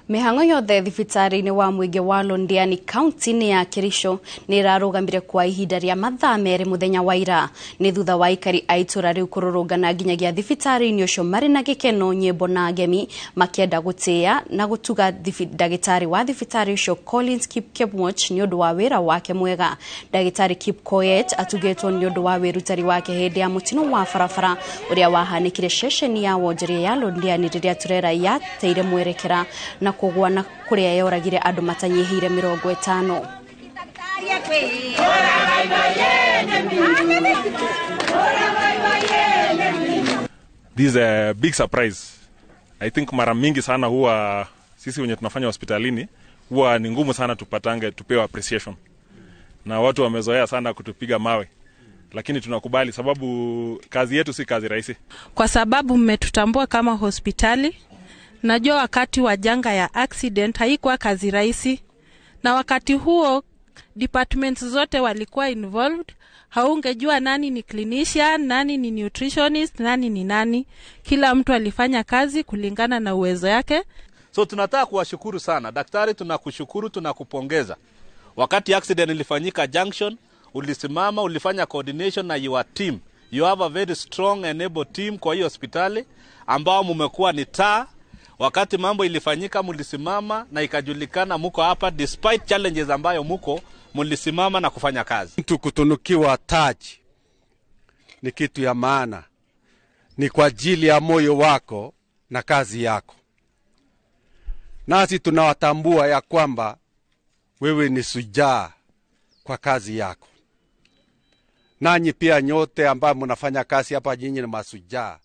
Mihango yothe thibitari-inĩ wa mũingĩ wa Londiani kaunti-inĩ ya Kericho nĩ ĩrarũgamire kwa ihinda rĩa mathaa merĩ mũthenya wa ira. Nĩ thutha wa aikari a itũra rĩu kũrũrũngana nginyagia thibitari-inĩ ũcio marĩ na gĩkeno, nyĩmbo na ngemi makĩenda gũtĩĩa na gũtuga ndagĩtarĩ wa thibitari ũcio Collins Kipkemwach nĩ ũndũ wa wĩra wake mwega. Ndagĩtarĩ Kipkoech atugĩtwo nĩ ũndũ wa wĩrutĩri wake hĩndĩ ya mũtino wa barabara ũrĩa wahanĩkire ceceni ya wonjoria ya Londiani rĩrĩa turera yateire mwerekera na kũgwa na kũrĩa yoragire andũ matanyihĩire 50. This is a big surprise. I think mara mingi sana huwa sisi wenye tunafanya hospitalini huwa ni ngumu sana tupewe appreciation. Na watu wamezoea sana kutupiga mawe. Lakini tunakubali sababu kazi yetu si kazi rahisi. Kwa sababu mmetutambua kama hospitali. Najua wakati wa janga ya accident haikuwa kazi rahisi. Na wakati huo departments zote walikuwa involved. Haungejua nani ni clinician, nani ni nutritionist, nani ni nani. Kila mtu alifanya kazi kulingana na uwezo yake. So tunataka kuwashukuru sana. Daktari, tunakushukuru, tunakupongeza. Wakati accident ilifanyika junction, ulisimama, ulifanya coordination na your team. You have a very strong and able team kwa hiyo hospitali ambao mmekuwa ni taa. Wakati mambo ilifanyika mulisimama na ikajulikana muko hapa despite challenges ambayo mulisimama na kufanya kazi. Mtu kutunukiwa taji ni kitu ya maana. Ni kwa ajili ya moyo wako na kazi yako. Nasi tunawatambua ya kwamba wewe ni shujaa kwa kazi yako. Nanyi pia nyote ambao mnafanya kazi hapa, nyinyi ni mashujaa.